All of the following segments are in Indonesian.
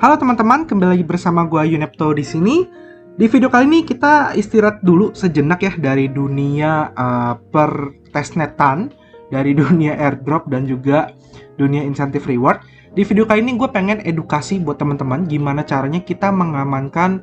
Halo teman-teman, kembali lagi bersama gua Yunepto di sini. Di video kali ini kita istirahat dulu sejenak ya dari dunia pertestnetan, dari dunia airdrop dan juga dunia insentif reward. Di video kali ini gue pengen edukasi buat teman-teman gimana caranya kita mengamankan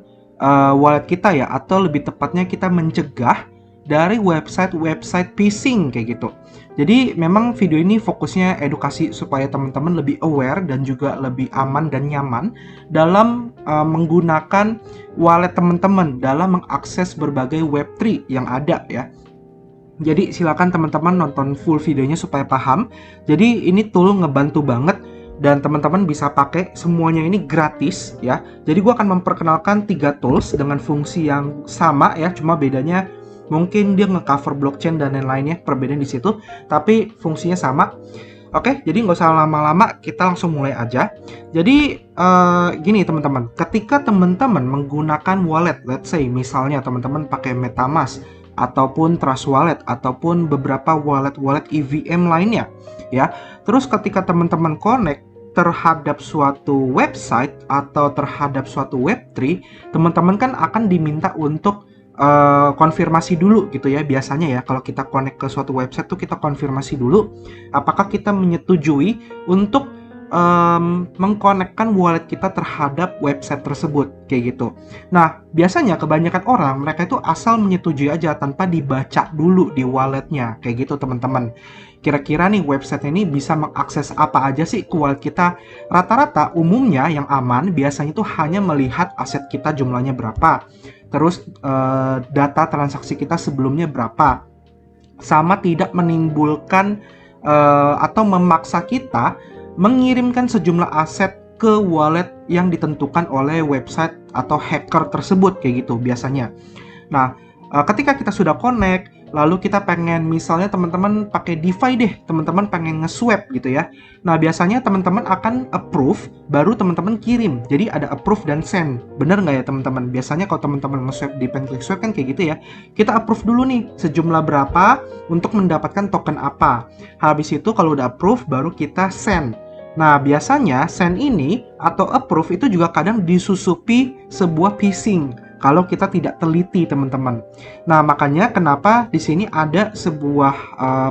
wallet kita ya, atau lebih tepatnya kita mencegah dari website-website phishing kayak gitu. Jadi memang video ini fokusnya edukasi supaya teman-teman lebih aware dan juga lebih aman dan nyaman dalam menggunakan wallet teman-teman dalam mengakses berbagai Web3 yang ada ya. Jadi silakan teman-teman nonton full videonya supaya paham. Jadi ini tool ngebantu banget dan teman-teman bisa pakai semuanya, ini gratis ya. Jadi gua akan memperkenalkan 3 tools dengan fungsi yang sama ya, cuma bedanya mungkin dia ngecover blockchain dan lain-lainnya, perbedaan di situ, tapi fungsinya sama. Oke, jadi nggak usah lama-lama, kita langsung mulai aja. Jadi gini teman-teman, ketika teman-teman menggunakan wallet, let's say misalnya teman-teman pakai MetaMask ataupun Trust Wallet ataupun beberapa wallet-wallet EVM lainnya, ya. Terus ketika teman-teman connect terhadap suatu website atau terhadap suatu Web3, teman-teman kan akan diminta untuk konfirmasi dulu gitu ya. Biasanya ya kalau kita connect ke suatu website tuh kita konfirmasi dulu apakah kita menyetujui untuk mengkonekkan wallet kita terhadap website tersebut kayak gitu. Nah biasanya kebanyakan orang mereka itu asal menyetujui aja tanpa dibaca dulu di walletnya kayak gitu teman-teman. Kira-kira nih website ini bisa mengakses apa aja sih ke wallet kita? Rata-rata umumnya yang aman biasanya itu hanya melihat aset kita jumlahnya berapa, terus data transaksi kita sebelumnya berapa, sama tidak menimbulkan atau memaksa kita mengirimkan sejumlah aset ke wallet yang ditentukan oleh website atau hacker tersebut kayak gitu biasanya. Nah ketika kita sudah connect, lalu kita pengen misalnya teman-teman pakai DeFi deh, teman-teman pengen nge-swap gitu ya. Nah biasanya teman-teman akan approve, baru teman-teman kirim. Jadi ada approve dan send. Bener nggak ya teman-teman? Biasanya kalau teman-teman nge-swap di PancakeSwap kan kayak gitu ya. Kita approve dulu nih sejumlah berapa untuk mendapatkan token apa. Habis itu kalau udah approve baru kita send. Nah biasanya send ini atau approve itu juga kadang disusupi sebuah phishing kalau kita tidak teliti teman-teman. Nah makanya kenapa di sini ada sebuah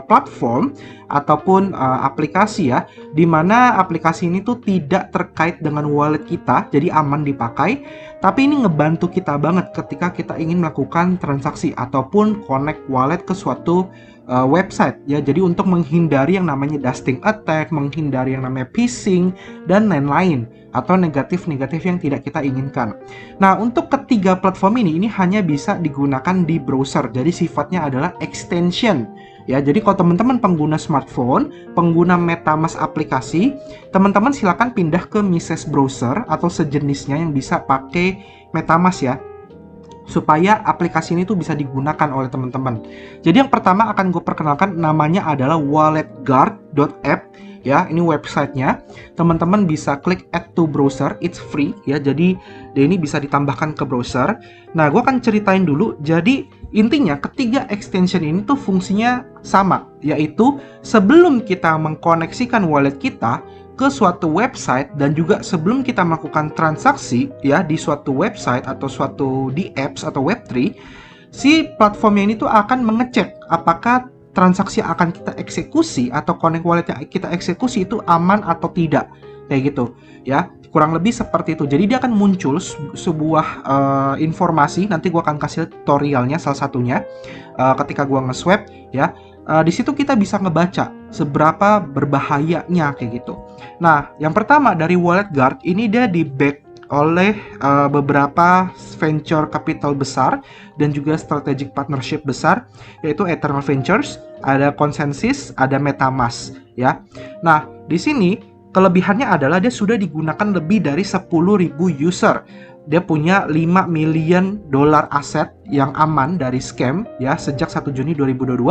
platform ataupun aplikasi ya, di mana aplikasi ini tuh tidak terkait dengan wallet kita, jadi aman dipakai. Tapi ini ngebantu kita banget ketika kita ingin melakukan transaksi ataupun connect wallet ke suatu website ya. Jadi untuk menghindari yang namanya dusting attack, menghindari yang namanya phishing dan lain-lain atau negatif-negatif yang tidak kita inginkan. Nah, untuk ketiga platform ini hanya bisa digunakan di browser. Jadi sifatnya adalah extension. Ya, jadi kalau teman-teman pengguna smartphone, pengguna MetaMask aplikasi, teman-teman silakan pindah ke Mises browser atau sejenisnya yang bisa pakai MetaMask ya, supaya aplikasi ini tuh bisa digunakan oleh teman-teman. Jadi yang pertama akan gue perkenalkan namanya adalah walletguard.app ya, ini websitenya. Teman-teman bisa klik add to browser, it's free ya, jadi ini bisa ditambahkan ke browser. Nah gue akan ceritain dulu. Jadi intinya ketiga extension ini tuh fungsinya sama, yaitu sebelum kita mengkoneksikan wallet kita ke suatu website dan juga sebelum kita melakukan transaksi ya di suatu website atau suatu di apps atau Web3, si platformnya ini tuh akan mengecek apakah transaksi yang akan kita eksekusi atau connect wallet yang kita eksekusi itu aman atau tidak kayak gitu ya, kurang lebih seperti itu. Jadi dia akan muncul sebuah informasi, nanti gua akan kasih tutorialnya salah satunya ketika gua nge-swap ya. Di situ kita bisa ngebaca seberapa berbahayanya kayak gitu. Nah, yang pertama dari Wallet Guard ini dia di-back oleh beberapa venture capital besar dan juga strategic partnership besar, yaitu Eternal Ventures, ada Consensus, ada MetaMask ya. Nah, di sini kelebihannya adalah dia sudah digunakan lebih dari 10.000 user. Dia punya 5 million dolar aset yang aman dari scam ya sejak 1 Juni 2022.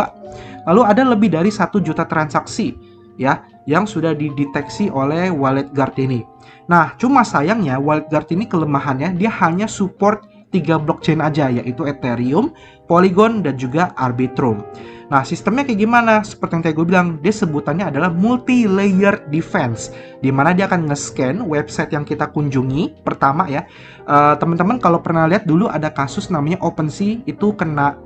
Lalu ada lebih dari 1 juta transaksi ya yang sudah dideteksi oleh Wallet Guard ini. Nah, cuma sayangnya Wallet Guard ini kelemahannya dia hanya support 3 blockchain aja, yaitu Ethereum, Polygon, dan juga Arbitrum. Nah, sistemnya kayak gimana? Seperti yang tadi gue bilang, dia sebutannya adalah multi-layer defense, di mana dia akan nge-scan website yang kita kunjungi. Pertama ya, teman-teman kalau pernah lihat dulu ada kasus namanya OpenSea, itu kena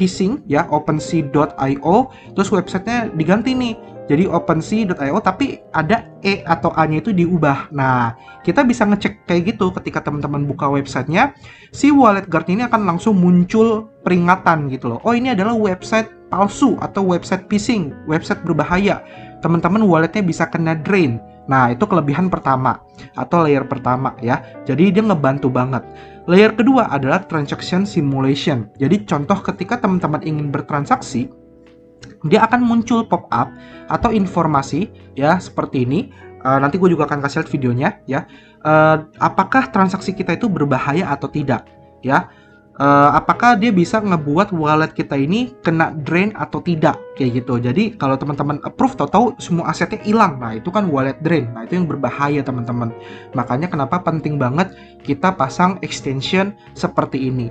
phishing ya, OpenSea.io, terus websitenya diganti nih, jadi OpenSea.io, tapi ada E atau A-nya itu diubah. Nah, kita bisa ngecek kayak gitu ketika teman-teman buka websitenya, si wallet guard ini akan langsung muncul peringatan gitu loh. Oh, ini adalah website palsu atau website phishing, website berbahaya. Teman-teman walletnya bisa kena drain. Nah, itu kelebihan pertama atau layer pertama ya. Jadi dia ngebantu banget. Layer kedua adalah transaction simulation. Jadi contoh ketika teman-teman ingin bertransaksi, dia akan muncul pop-up atau informasi ya seperti ini. Nanti gue juga akan kasih lihat videonya ya. Apakah transaksi kita itu berbahaya atau tidak ya? Apakah dia bisa ngebuat wallet kita ini kena drain atau tidak kayak gitu. Jadi kalau teman-teman approve, tahu-tahu semua asetnya hilang, nah itu kan wallet drain. Nah itu yang berbahaya teman-teman. Makanya kenapa penting banget kita pasang extension seperti ini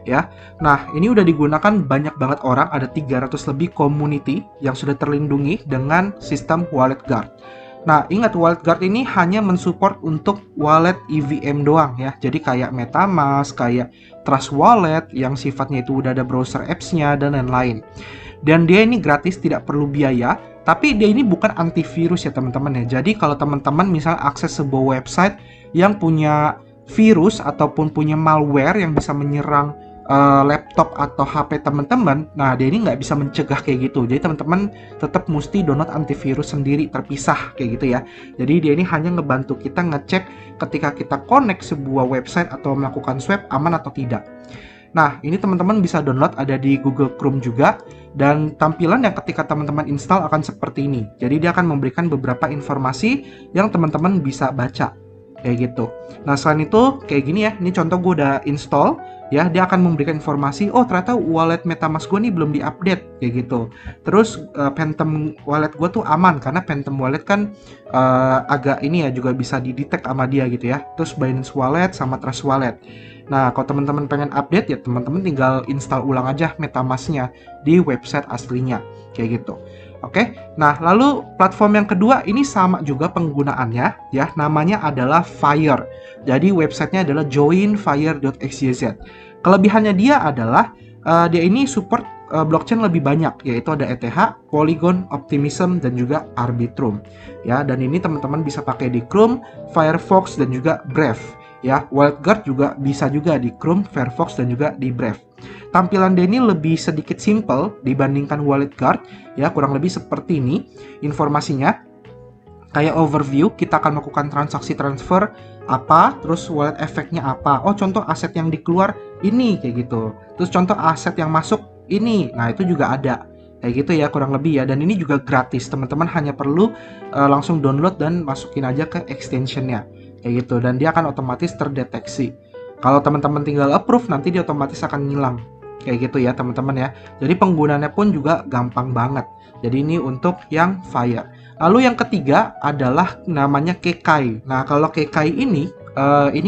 ya. Nah ini udah digunakan banyak banget orang, ada 300 lebih community yang sudah terlindungi dengan sistem wallet guard. Nah, ingat wallet guard ini hanya mensupport untuk wallet EVM doang ya. Jadi kayak MetaMask, kayak Trust Wallet yang sifatnya itu udah ada browser apps-nya dan lain-lain. Dan dia ini gratis, tidak perlu biaya, tapi dia ini bukan antivirus ya teman-teman ya. Jadi kalau teman-teman misalnya akses sebuah website yang punya virus ataupun punya malware yang bisa menyerang laptop atau HP teman-teman, nah dia ini nggak bisa mencegah kayak gitu. Jadi teman-teman tetap mesti download antivirus sendiri terpisah kayak gitu ya. Jadi dia ini hanya ngebantu kita ngecek ketika kita connect sebuah website atau melakukan swipe aman atau tidak. Nah ini teman-teman bisa download, ada di Google Chrome juga, dan tampilan yang ketika teman-teman install akan seperti ini. Jadi dia akan memberikan beberapa informasi yang teman-teman bisa baca kayak gitu. Nah selain itu kayak gini ya, ini contoh gue udah install ya, dia akan memberikan informasi, oh ternyata wallet MetaMask gue nih belum diupdate kayak gitu. Terus Phantom wallet gue tuh aman karena Phantom wallet kan agak ini ya, juga bisa didetect sama dia gitu ya. Terus Binance wallet sama Trust wallet. Nah kalau teman-teman pengen update ya teman-teman tinggal install ulang aja MetaMask-nya di website aslinya kayak gitu. Oke, nah lalu platform yang kedua ini sama juga penggunaannya ya, namanya adalah Fire. Jadi websitenya adalah joinfire.xyz. Kelebihannya dia adalah dia ini support blockchain lebih banyak, yaitu ada ETH, Polygon, Optimism, dan juga Arbitrum. Ya, dan ini teman-teman bisa pakai di Chrome, Firefox, dan juga Brave. Ya, Wallet Guard juga bisa juga di Chrome, Firefox, dan juga di Brave. Tampilan dia ini lebih sedikit simple dibandingkan Wallet Guard, ya kurang lebih seperti ini informasinya. Kayak overview, kita akan melakukan transaksi transfer apa, terus wallet efeknya apa. Oh contoh aset yang dikeluar ini kayak gitu. Terus contoh aset yang masuk ini, nah itu juga ada. Kayak gitu ya kurang lebih ya, dan ini juga gratis. Teman-teman hanya perlu langsung download dan masukin aja ke extensionnya kayak gitu, dan dia akan otomatis terdeteksi. Kalau teman-teman tinggal approve, nanti dia otomatis akan ngilang kayak gitu ya teman-teman ya. Jadi penggunaannya pun juga gampang banget. Jadi ini untuk yang Fire. Lalu yang ketiga adalah namanya Kekai. Nah kalau Kekai ini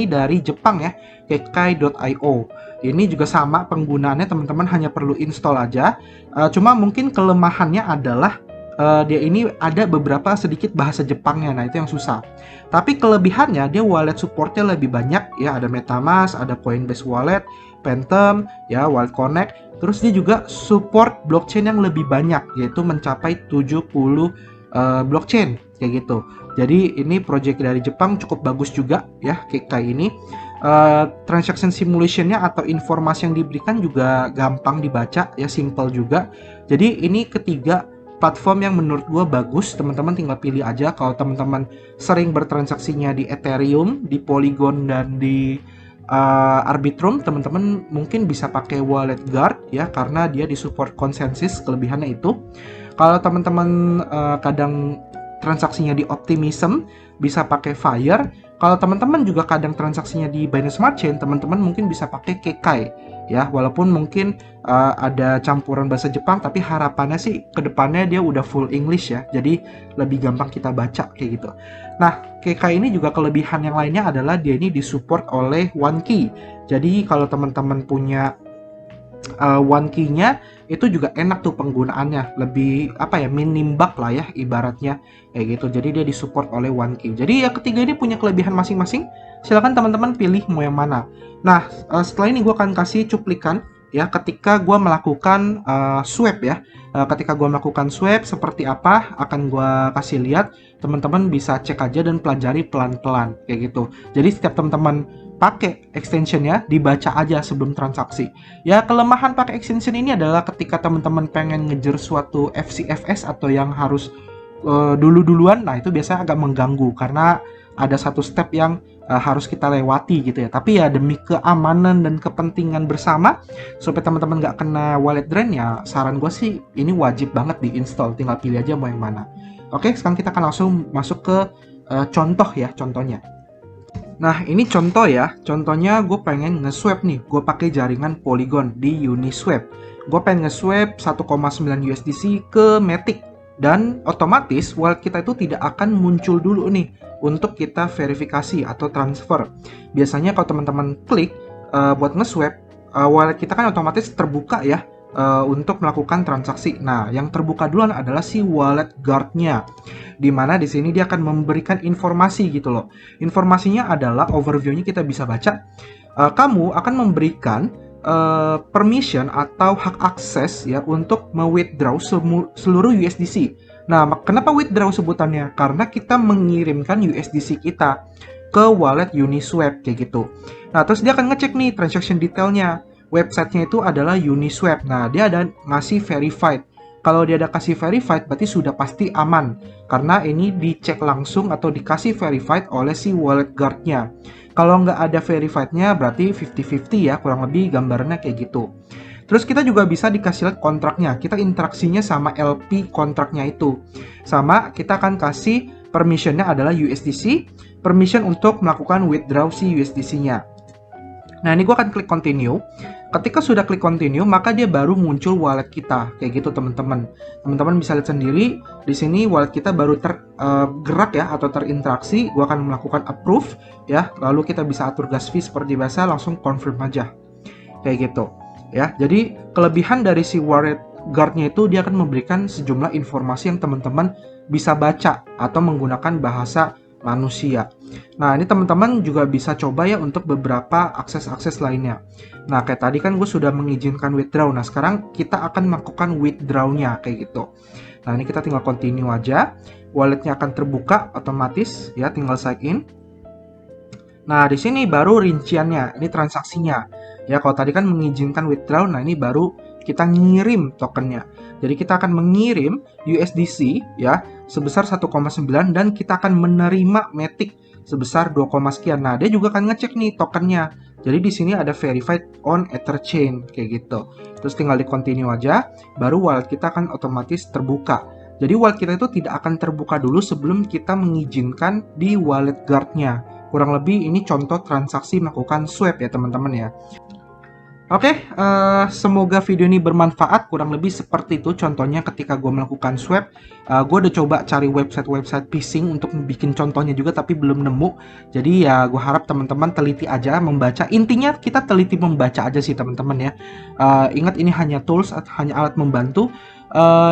dari Jepang ya, kekai.io. Ini juga sama penggunaannya, teman-teman hanya perlu install aja. Cuma mungkin kelemahannya adalah dia ini ada beberapa sedikit bahasa Jepangnya, nah itu yang susah. Tapi kelebihannya dia wallet supportnya lebih banyak ya, ada MetaMask, ada Coinbase Wallet, Phantom, ya Wallet Connect. Terus dia juga support blockchain yang lebih banyak, yaitu mencapai 70 blockchain kayak gitu. Jadi ini project dari Jepang cukup bagus juga ya Kekai ini. Transaction simulationnya atau informasi yang diberikan juga gampang dibaca ya, simple juga. Jadi ini ketiga platform yang menurut gue bagus, teman-teman tinggal pilih aja. Kalau teman-teman sering bertransaksinya di Ethereum, di Polygon, dan di Arbitrum, teman-teman mungkin bisa pakai Wallet Guard ya, karena dia disupport konsensus, kelebihannya itu. Kalau teman-teman kadang transaksinya di Optimism, bisa pakai Fire. Kalau teman-teman juga kadang transaksinya di Binance Smart Chain, teman-teman mungkin bisa pakai Kekai ya, walaupun mungkin ada campuran bahasa Jepang, tapi harapannya sih kedepannya dia udah full English ya, jadi lebih gampang kita baca kayak gitu. Nah, KK ini juga kelebihan yang lainnya adalah dia ini disupport oleh OneKey. Jadi kalau teman-teman punya OneKey-nya itu juga enak tuh penggunaannya, lebih apa ya, minim bug lah ya ibaratnya kayak gitu. Jadi dia disupport oleh OneKey. Jadi ya ketiga ini punya kelebihan masing-masing. Silakan teman-teman pilih mau yang mana. Nah, setelah ini gue akan kasih cuplikan ya ketika gue melakukan swab ya. Ketika gue melakukan swab seperti apa akan gue kasih lihat. Teman-teman bisa cek aja dan pelajari pelan-pelan kayak gitu. Jadi setiap teman-teman pakai extensionnya, dibaca aja sebelum transaksi. Ya, kelemahan pakai extension ini adalah ketika teman-teman pengen ngejar suatu FCFS atau yang harus dulu-duluan, nah itu biasanya agak mengganggu karena ada satu step yang harus kita lewati gitu ya. Tapi ya demi keamanan dan kepentingan bersama supaya teman-teman nggak kena wallet drain, ya saran gue sih ini wajib banget diinstal, tinggal pilih aja mau yang mana. Oke, sekarang kita akan langsung masuk ke contoh ya, contohnya. Nah, ini contoh ya. Contohnya gue pengen nge-swap nih. Gue pakai jaringan Polygon di Uniswap. Gue pengen nge-swap 1,9 USDC ke Matic. Dan otomatis wallet kita itu tidak akan muncul dulu nih untuk kita verifikasi atau transfer. Biasanya kalau teman-teman klik buat nge-swap, wallet kita kan otomatis terbuka ya untuk melakukan transaksi. Nah, yang terbuka duluan adalah si wallet guard-nya. Dimana di sini dia akan memberikan informasi gitu loh. Informasinya adalah overview-nya kita bisa baca. Kamu akan memberikan permission atau hak akses ya untuk me-withdraw seluruh USDC. Nah, kenapa withdraw sebutannya? Karena kita mengirimkan USDC kita ke wallet Uniswap kayak gitu. Nah, terus dia akan ngecek nih transaction detailnya. Websitenya itu adalah Uniswap. Nah, dia ada ngasih verified. Kalau dia ada kasih verified, berarti sudah pasti aman. Karena ini dicek langsung atau dikasih verified oleh si wallet guard-nya. Kalau nggak ada verified-nya, berarti 50-50 ya, kurang lebih gambarnya kayak gitu. Terus kita juga bisa dikasih lihat kontraknya. Kita interaksinya sama LP kontraknya itu. Sama, kita akan kasih permission-nya adalah USDC. Permission untuk melakukan withdraw si USDC-nya. Nah, ini gue akan klik continue. Ketika sudah klik continue, maka dia baru muncul wallet kita, kayak gitu teman-teman. Teman-teman bisa lihat sendiri, di sini wallet kita baru tergerak ya, atau terinteraksi. Gua akan melakukan approve ya, lalu kita bisa atur gas fee seperti biasa, langsung confirm aja, kayak gitu ya. Jadi kelebihan dari si wallet guard-nya itu dia akan memberikan sejumlah informasi yang teman-teman bisa baca atau menggunakan bahasa manusia. Nah, ini teman-teman juga bisa coba ya untuk beberapa akses-akses lainnya. Nah, kayak tadi kan gue sudah mengizinkan withdraw. Nah, sekarang kita akan melakukan withdraw-nya kayak gitu. Nah, ini kita tinggal continue aja. Walletnya akan terbuka otomatis ya, tinggal sign in. Nah, di sini baru rinciannya, ini transaksinya. Ya, kalau tadi kan mengizinkan withdraw, nah ini baru kita ngirim tokennya. Jadi kita akan mengirim USDC ya sebesar 1,9 dan kita akan menerima Matic sebesar 2, sekian. Nah, dia juga akan ngecek nih tokennya. Jadi di sini ada verified on Etherchain kayak gitu. Terus tinggal di continue aja, baru wallet kita akan otomatis terbuka. Jadi wallet kita itu tidak akan terbuka dulu sebelum kita mengizinkan di wallet guard-nya. Kurang lebih ini contoh transaksi melakukan swap ya teman-teman ya. Oke, semoga video ini bermanfaat. Kurang lebih seperti itu contohnya ketika gue melakukan swap. Gue udah coba cari website phishing untuk bikin contohnya juga, tapi belum nemu. Jadi ya gue harap teman-teman teliti aja membaca. Intinya kita teliti membaca aja sih teman-teman ya. Ingat ini hanya tools, hanya alat membantu.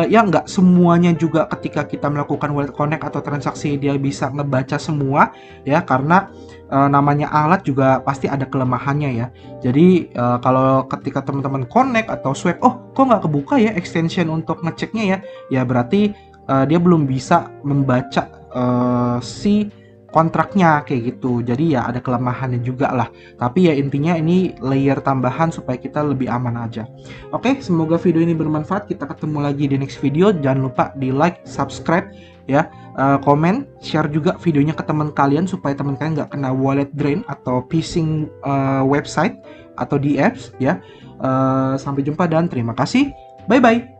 Ya nggak semuanya juga ketika kita melakukan wallet connect atau transaksi dia bisa ngebaca semua ya, karena namanya alat juga pasti ada kelemahannya ya. Jadi kalau ketika teman-teman connect atau swap, oh kok nggak kebuka ya extension untuk ngeceknya ya, ya berarti dia belum bisa membaca si kontraknya kayak gitu. Jadi ya ada kelemahannya juga lah. Tapi ya intinya ini layer tambahan supaya kita lebih aman aja. Oke, semoga video ini bermanfaat. Kita ketemu lagi di next video. Jangan lupa di like, subscribe ya, komen, share juga videonya ke teman kalian supaya teman kalian nggak kena wallet drain atau phishing website atau di apps ya. Sampai jumpa dan terima kasih. Bye bye.